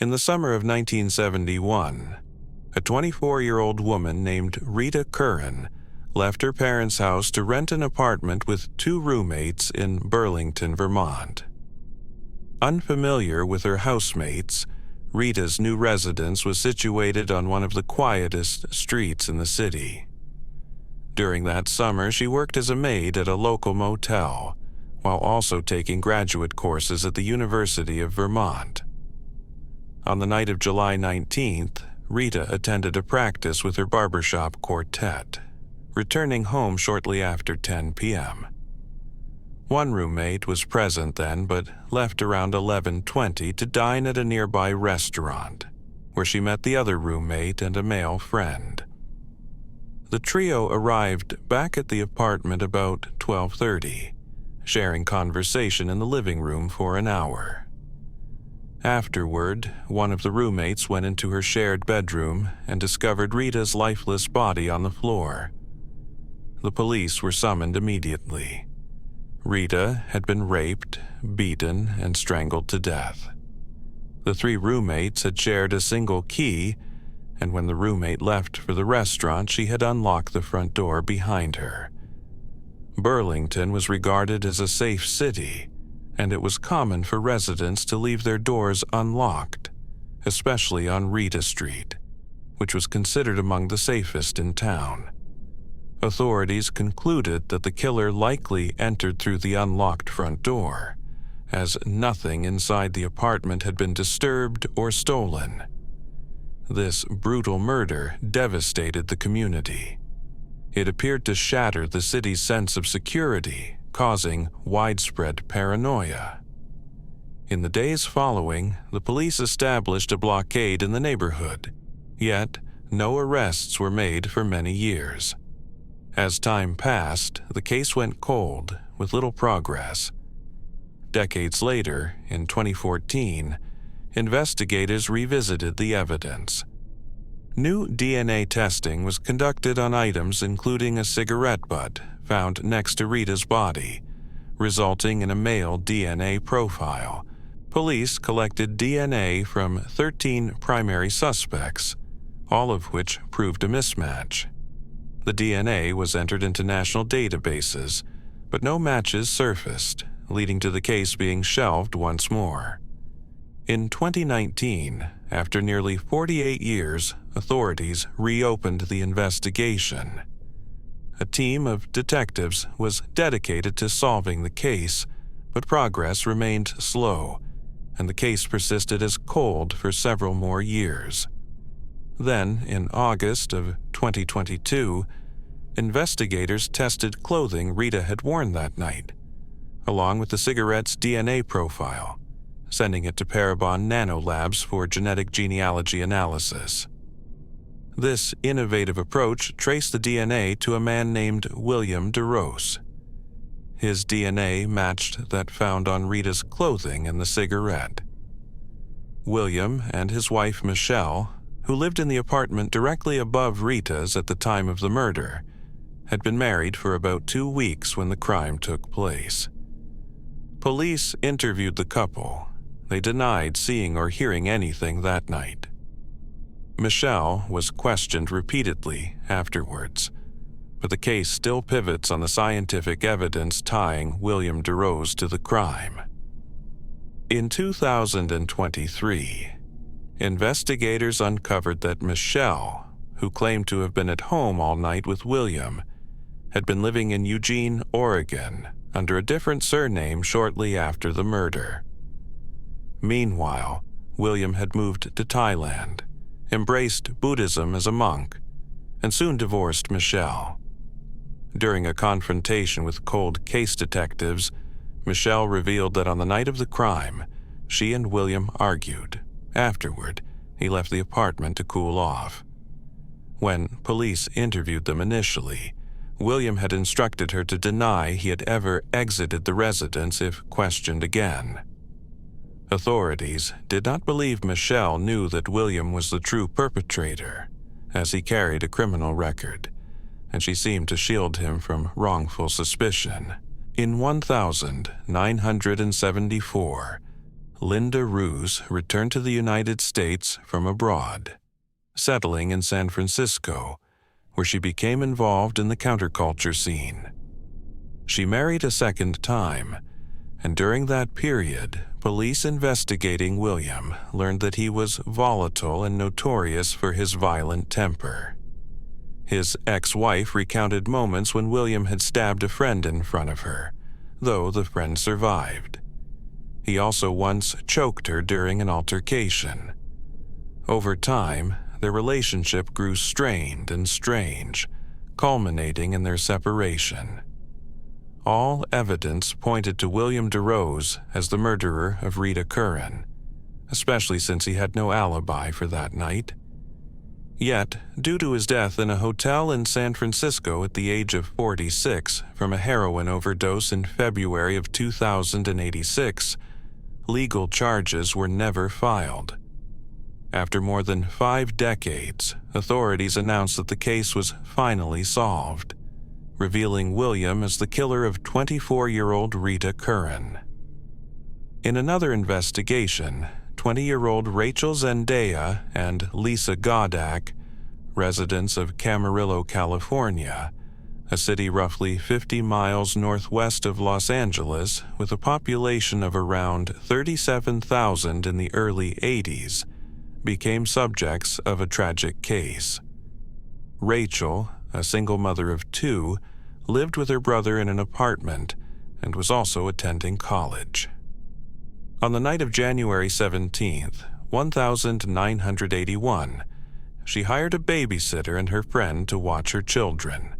In the summer of 1971, a 24-year-old woman named Rita Curran left her parents' house to rent an apartment with 2 roommates in Burlington, Vermont. Unfamiliar with her housemates, Rita's new residence was situated on one of the quietest streets in the city. During that summer, she worked as a maid at a local motel, while also taking graduate courses at the University of Vermont. On the night of July 19th, Rita attended a practice with her barbershop quartet, returning home shortly after 10 p.m. One roommate was present then, but left around 11:20 to dine at a nearby restaurant, where she met the other roommate and a male friend. The trio arrived back at the apartment about 12:30, sharing conversation in the living room for an hour. Afterward, one of the roommates went into her shared bedroom and discovered Rita's lifeless body on the floor. The police were summoned immediately. Rita had been raped, beaten, and strangled to death. The 3 roommates had shared a single key, and when the roommate left for the restaurant, she had unlocked the front door behind her. Burlington was regarded as a safe city, and it was common for residents to leave their doors unlocked, especially on Rita Street, which was considered among the safest in town. Authorities concluded that the killer likely entered through the unlocked front door, as nothing inside the apartment had been disturbed or stolen. This brutal murder devastated the community. It appeared to shatter the city's sense of security, causing widespread paranoia. In the days following, the police established a blockade in the neighborhood, yet no arrests were made for many years. As time passed, the case went cold, with little progress. Decades later, in 2014, investigators revisited the evidence. New DNA testing was conducted on items including a cigarette butt found next to Rita's body, resulting in a male DNA profile. Police collected DNA from 13 primary suspects, all of which proved a mismatch. The DNA was entered into national databases, but no matches surfaced, leading to the case being shelved once more. In 2019, after nearly 48 years, authorities reopened the investigation. A team of detectives was dedicated to solving the case, but progress remained slow, and the case persisted as cold for several more years. Then, in August of 2022, investigators tested clothing Rita had worn that night, along with the cigarette's DNA profile, sending it to Parabon Nanolabs for genetic genealogy analysis. This innovative approach traced the DNA to a man named William Derose. His DNA matched that found on Rita's clothing and the cigarette. William and his wife Michelle, who lived in the apartment directly above Rita's at the time of the murder, had been married for about 2 weeks when the crime took place. Police interviewed the couple. They denied seeing or hearing anything that night. Michelle was questioned repeatedly afterwards, but the case still pivots on the scientific evidence tying William Derose to the crime. In 2023, investigators uncovered that Michelle, who claimed to have been at home all night with William, had been living in Eugene, Oregon, under a different surname shortly after the murder. Meanwhile, William had moved to Thailand, embraced Buddhism as a monk, and soon divorced Michelle. During a confrontation with cold case detectives, Michelle revealed that on the night of the crime, she and William argued. Afterward, he left the apartment to cool off. When police interviewed them initially, William had instructed her to deny he had ever exited the residence if questioned again. Authorities did not believe Michelle knew that William was the true perpetrator, as he carried a criminal record, and she seemed to shield him from wrongful suspicion. In 1974, Linda Derose returned to the United States from abroad, settling in San Francisco, where she became involved in the counterculture scene. She married a second time, and during that period, police investigating William learned that he was volatile and notorious for his violent temper. His ex-wife recounted moments when William had stabbed a friend in front of her, though the friend survived. He also once choked her during an altercation. Over time, their relationship grew strained and strange, culminating in their separation. All evidence pointed to William Derose as the murderer of Rita Curran, especially since he had no alibi for that night. Yet, due to his death in a hotel in San Francisco at the age of 46 from a heroin overdose in February of 2086, legal charges were never filed. After more than 5 decades, authorities announced that the case was finally solved, revealing William as the killer of 24-year-old Rita Curran. In another investigation, 20-year-old Rachel Zendaya and Lisa Gondak, residents of Camarillo, California, a city roughly 50 miles northwest of Los Angeles with a population of around 37,000 in the early 80s, became subjects of a tragic case. Rachel, a single mother of 2, lived with her brother in an apartment and was also attending college. On the night of January 17th, 1981, she hired a babysitter and her friend to watch her children.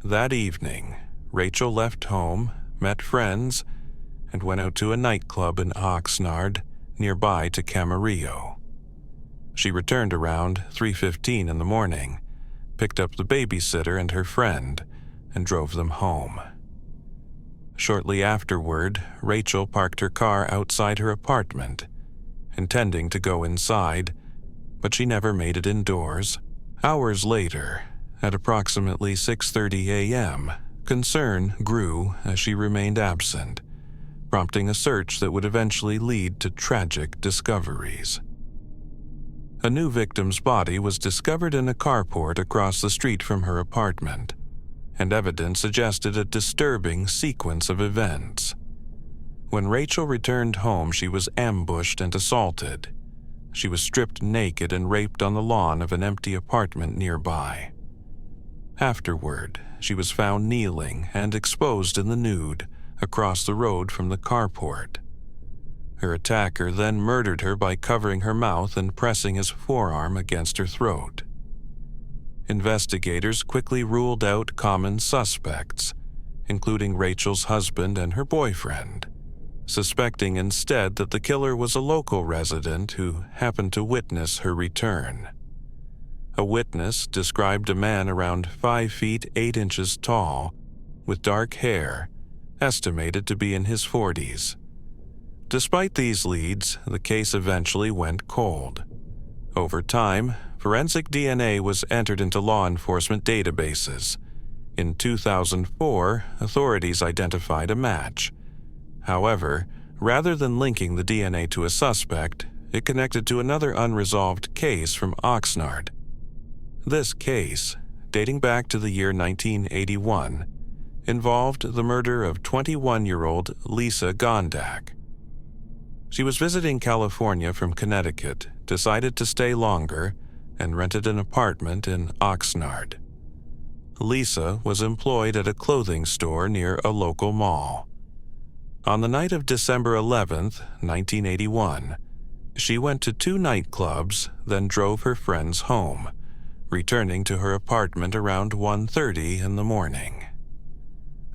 That evening, Rachel left home, met friends, and went out to a nightclub in Oxnard, nearby to Camarillo. She returned around 3:15 in the morning, picked up the babysitter and her friend, and drove them home. Shortly afterward, Rachel parked her car outside her apartment, intending to go inside, but she never made it indoors. Hours later, at approximately 6:30 a.m., concern grew as she remained absent, prompting a search that would eventually lead to tragic discoveries. A new victim's body was discovered in a carport across the street from her apartment, and evidence suggested a disturbing sequence of events. When Rachel returned home, she was ambushed and assaulted. She was stripped naked and raped on the lawn of an empty apartment nearby. Afterward, she was found kneeling and exposed in the nude across the road from the carport. Her attacker then murdered her by covering her mouth and pressing his forearm against her throat. Investigators quickly ruled out common suspects, including Rachel's husband and her boyfriend, suspecting instead that the killer was a local resident who happened to witness her return. A witness described a man around 5 feet 8 inches tall, with dark hair, estimated to be in his 40s. Despite these leads, the case eventually went cold. Over time, forensic DNA was entered into law enforcement databases. In 2004, authorities identified a match. However, rather than linking the DNA to a suspect, it connected to another unresolved case from Oxnard. This case, dating back to the year 1981, involved the murder of 21-year-old Lisa Gondak. She was visiting California from Connecticut, decided to stay longer, and rented an apartment in Oxnard. Lisa was employed at a clothing store near a local mall. On the night of December 11th, 1981, she went to 2 nightclubs, then drove her friends home, returning to her apartment around 1:30 in the morning.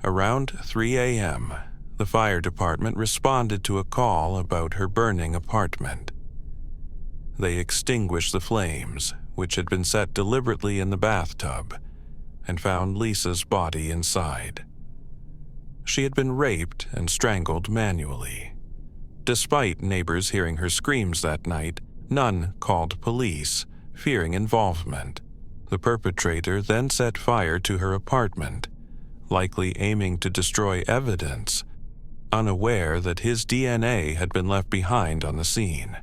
Around 3 a.m., the fire department responded to a call about her burning apartment. They extinguished the flames, which had been set deliberately in the bathtub, and found Lisa's body inside. She had been raped and strangled manually. Despite neighbors hearing her screams that night, none called police, fearing involvement. The perpetrator then set fire to her apartment, likely aiming to destroy evidence, unaware that his DNA had been left behind on the scene.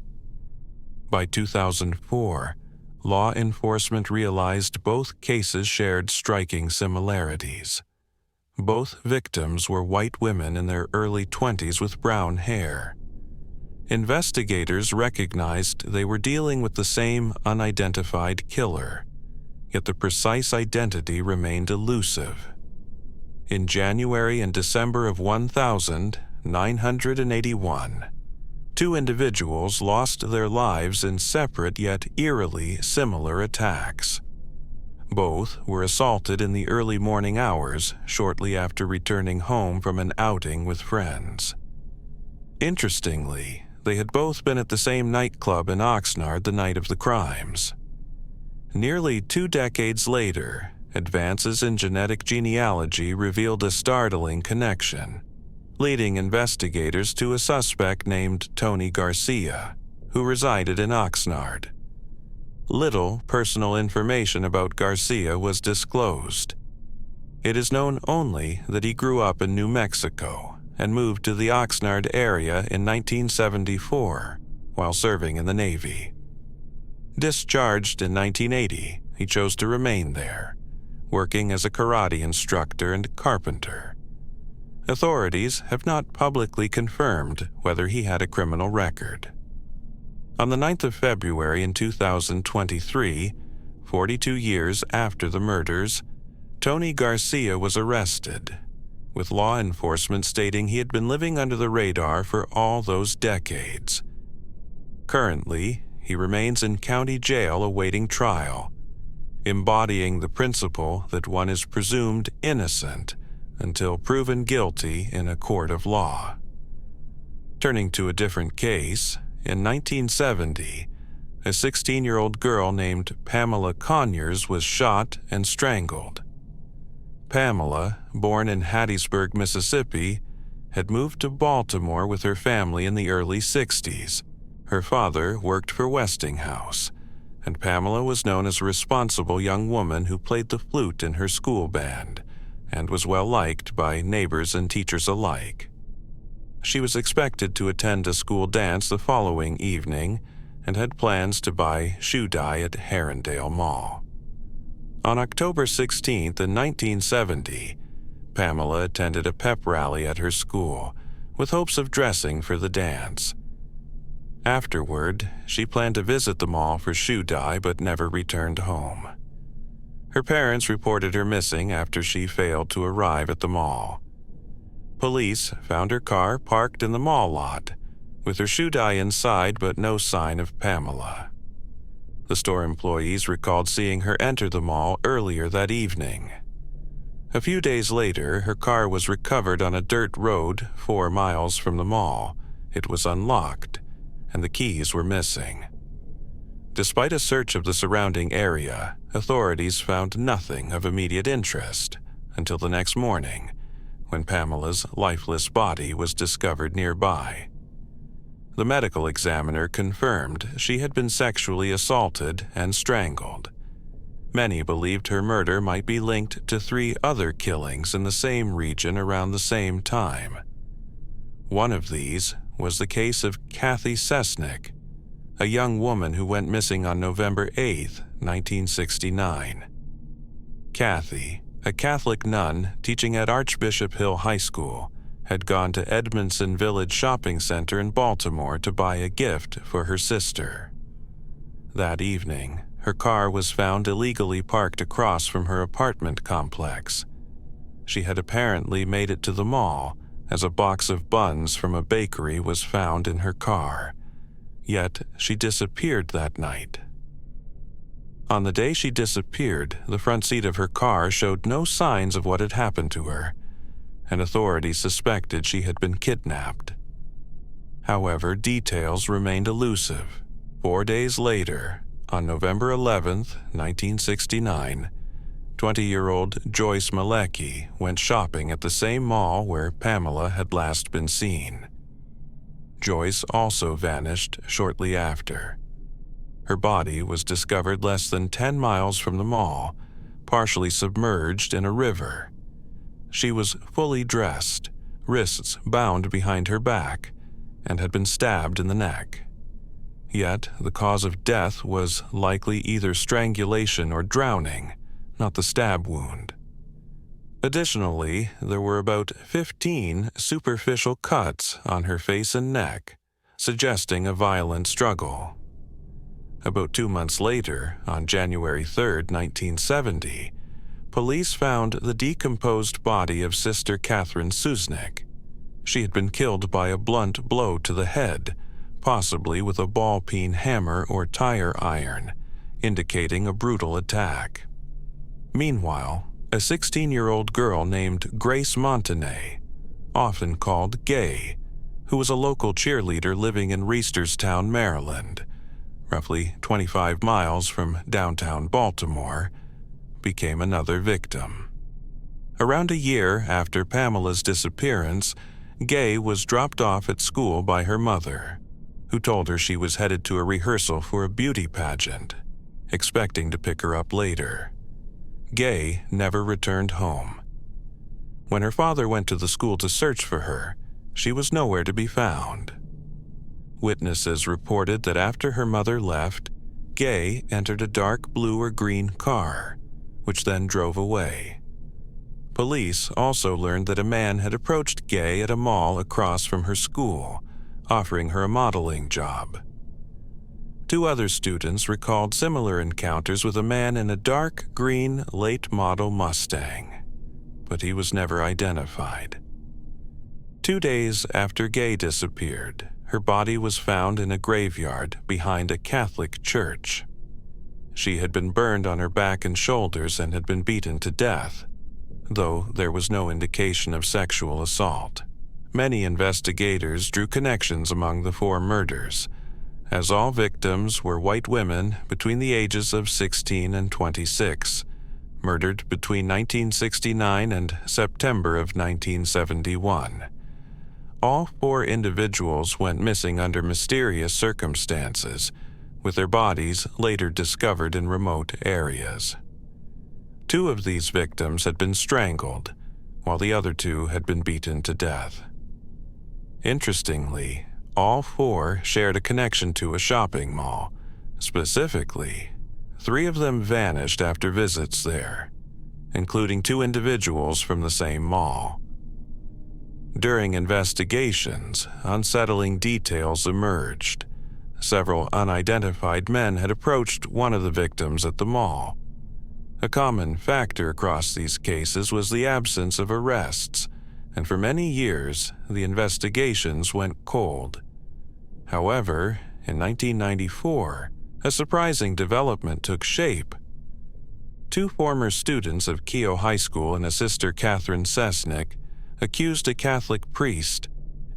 By 2004, law enforcement realized both cases shared striking similarities. Both victims were white women in their early 20s with brown hair. Investigators recognized they were dealing with the same unidentified killer, yet the precise identity remained elusive. In January and December of 1981, two individuals lost their lives in separate yet eerily similar attacks. Both were assaulted in the early morning hours shortly after returning home from an outing with friends. Interestingly, they had both been at the same nightclub in Oxnard the night of the crimes. Nearly 2 decades later, advances in genetic genealogy revealed a startling connection, leading investigators to a suspect named Tony Garcia, who resided in Oxnard. Little personal information about Garcia was disclosed. It is known only that he grew up in New Mexico and moved to the Oxnard area in 1974 while serving in the Navy. Discharged in 1980, he chose to remain there, working as a karate instructor and carpenter. Authorities have not publicly confirmed whether he had a criminal record. On the 9th of February in 2023, 42 years after the murders, Tony Garcia was arrested, with law enforcement stating he had been living under the radar for all those decades. Currently, he remains in county jail awaiting trial, embodying the principle that one is presumed innocent until proven guilty in a court of law. Turning to a different case, in 1970, a 16-year-old girl named Pamela Conyers was shot and strangled. Pamela, born in Hattiesburg, Mississippi, had moved to Baltimore with her family in the early 60s. Her father worked for Westinghouse, and Pamela was known as a responsible young woman who played the flute in her school band and was well liked by neighbors and teachers alike. She was expected to attend a school dance the following evening and had plans to buy shoe dye at Herondale Mall. On October 16th in 1970, Pamela attended a pep rally at her school with hopes of dressing for the dance. Afterward, she planned to visit the mall for shoe dye but never returned home. Her parents reported her missing after she failed to arrive at the mall. Police found her car parked in the mall lot, with her shoe dye inside but no sign of Pamela. The store employees recalled seeing her enter the mall earlier that evening. A few days later, her car was recovered on a dirt road 4 miles from the mall. It was unlocked, and the keys were missing. Despite a search of the surrounding area, authorities found nothing of immediate interest until the next morning, when Pamela's lifeless body was discovered nearby. The medical examiner confirmed she had been sexually assaulted and strangled. Many believed her murder might be linked to 3 other killings in the same region around the same time. One of these was the case of Sister Cesnik, a young woman who went missing on November 8, 1969. Kathy, a Catholic nun teaching at Archbishop Hill High School, had gone to Edmondson Village Shopping Center in Baltimore to buy a gift for her sister. That evening, her car was found illegally parked across from her apartment complex. She had apparently made it to the mall, as a box of buns from a bakery was found in her car. Yet she disappeared that night. On the day she disappeared, the front seat of her car showed no signs of what had happened to her, and authorities suspected she had been kidnapped. However, details remained elusive. 4 days later, on November 11, 1969, 20-year-old Joyce Malecki went shopping at the same mall where Pamela had last been seen. Joyce also vanished shortly after. Her body was discovered less than 10 miles from the mall, partially submerged in a river. She was fully dressed, wrists bound behind her back, and had been stabbed in the neck. Yet, the cause of death was likely either strangulation or drowning, not the stab wound. Additionally, there were about 15 superficial cuts on her face and neck, suggesting a violent struggle. About 2 months later, on January 3, 1970, police found the decomposed body of Sister Cesnik. She had been killed by a blunt blow to the head, possibly with a ball-peen hammer or tire iron, indicating a brutal attack. Meanwhile, a 16-year-old girl named Grace Montanay, often called Gay, who was a local cheerleader living in Reisterstown, Maryland, roughly 25 miles from downtown Baltimore, became another victim. Around a year after Pamela's disappearance, Gay was dropped off at school by her mother, who told her she was headed to a rehearsal for a beauty pageant, expecting to pick her up later. Gay never returned home. When her father went to the school to search for her, she was nowhere to be found. Witnesses reported that after her mother left, Gay entered a dark blue or green car, which then drove away. Police also learned that a man had approached Gay at a mall across from her school, offering her a modeling job. 2 other students recalled similar encounters with a man in a dark green late-model Mustang, but he was never identified. 2 days after Gay disappeared, her body was found in a graveyard behind a Catholic church. She had been burned on her back and shoulders and had been beaten to death, though there was no indication of sexual assault. Many investigators drew connections among the 4 murders, as all victims were white women between the ages of 16 and 26, murdered between 1969 and September of 1971. All 4 individuals went missing under mysterious circumstances, with their bodies later discovered in remote areas. 2 of these victims had been strangled, while the other 2 had been beaten to death. Interestingly, all 4 shared a connection to a shopping mall. Specifically, 3 of them vanished after visits there, including 2 individuals from the same mall. During investigations, unsettling details emerged. Several unidentified men had approached one of the victims at the mall. A common factor across these cases was the absence of arrests, and for many years, the investigations went cold. However, in 1994, a surprising development took shape. 2 former students of Keogh High School and a Sister Cesnik accused a Catholic priest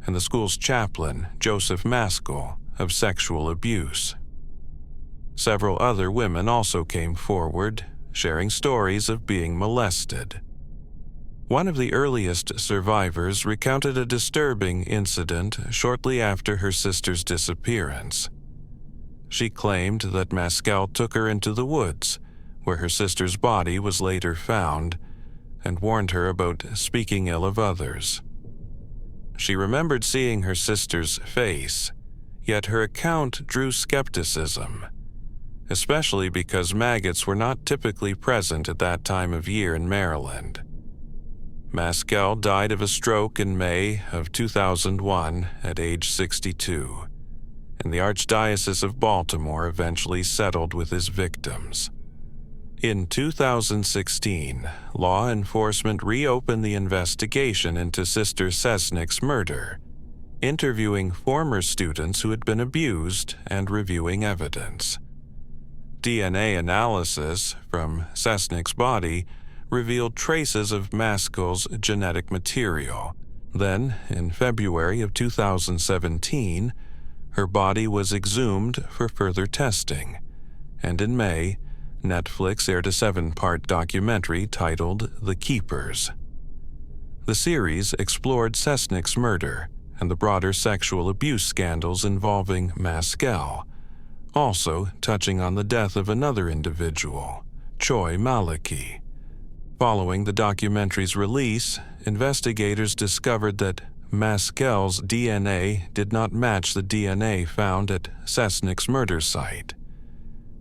and the school's chaplain, Joseph Maskell, of sexual abuse. Several other women also came forward, sharing stories of being molested. One of the earliest survivors recounted a disturbing incident shortly after her sister's disappearance. She claimed that Maskell took her into the woods, where her sister's body was later found, and warned her about speaking ill of others. She remembered seeing her sister's face, yet her account drew skepticism, especially because maggots were not typically present at that time of year in Maryland. Maskell died of a stroke in May of 2001 at age 62, and the Archdiocese of Baltimore eventually settled with his victims. In 2016, law enforcement reopened the investigation into Sister Cesnik's murder, interviewing former students who had been abused and reviewing evidence. DNA analysis from Cesnik's body revealed traces of Maskell's genetic material. Then, in February of 2017, her body was exhumed for further testing, and in May, Netflix aired a 7-part documentary titled The Keepers. The series explored Cesnik's murder and the broader sexual abuse scandals involving Maskell, also touching on the death of another individual, Choi Maliki. Following the documentary's release, investigators discovered that Maskell's DNA did not match the DNA found at Cesnik's murder site.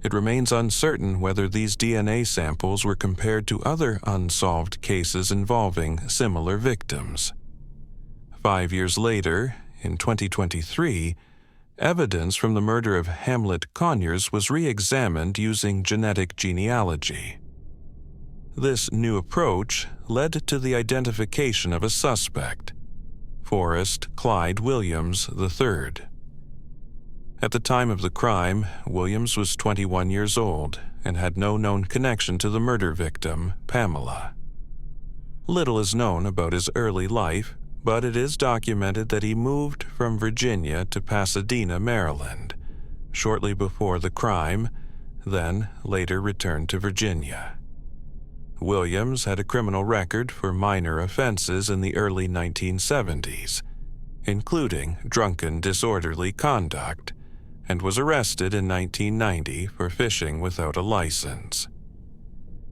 It remains uncertain whether these DNA samples were compared to other unsolved cases involving similar victims. 5 years later, in 2023, evidence from the murder of Hamlet Conyers was re-examined using genetic genealogy. This new approach led to the identification of a suspect, Forrest Clyde Williams III. At the time of the crime, Williams was 21 years old and had no known connection to the murder victim, Pamela. Little is known about his early life, but it is documented that he moved from Virginia to Pasadena, Maryland, shortly before the crime, then later returned to Virginia. Williams had a criminal record for minor offenses in the early 1970s, including drunken disorderly conduct, and was arrested in 1990 for fishing without a license.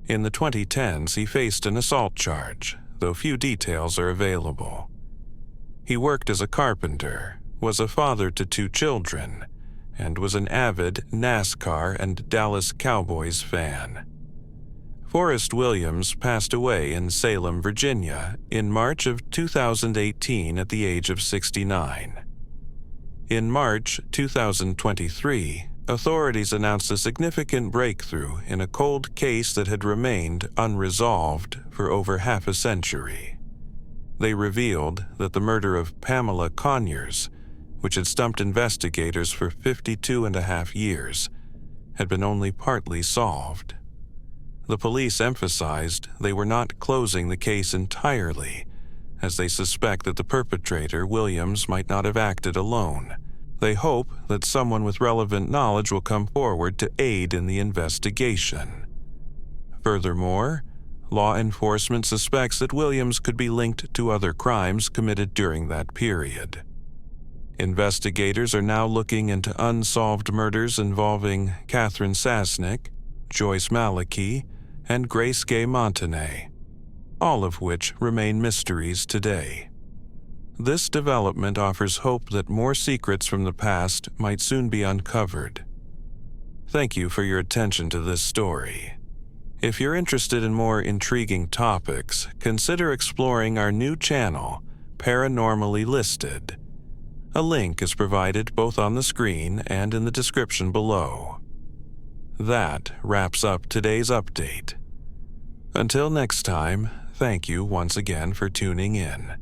In the 2010s, he faced an assault charge, though few details are available. He worked as a carpenter, was a father to 2 children, and was an avid NASCAR and Dallas Cowboys fan. Forrest Williams passed away in Salem, Virginia, in March of 2018 at the age of 69. In March 2023, authorities announced a significant breakthrough in a cold case that had remained unresolved for over half a century. They revealed that the murder of Pamela Conyers, which had stumped investigators for 52.5 years, had been only partly solved. The police emphasized they were not closing the case entirely, as they suspect that the perpetrator, Williams, might not have acted alone. They hope that someone with relevant knowledge will come forward to aid in the investigation. Furthermore, law enforcement suspects that Williams could be linked to other crimes committed during that period. Investigators are now looking into unsolved murders involving Sister Cesnik, Joyce Malachy, and Grace Gay Montanay, all of which remain mysteries today. This development offers hope that more secrets from the past might soon be uncovered. Thank you for your attention to this story. If you're interested in more intriguing topics, consider exploring our new channel, Paranormally Listed. A link is provided both on the screen and in the description below. That wraps up today's update. Until next time, thank you once again for tuning in.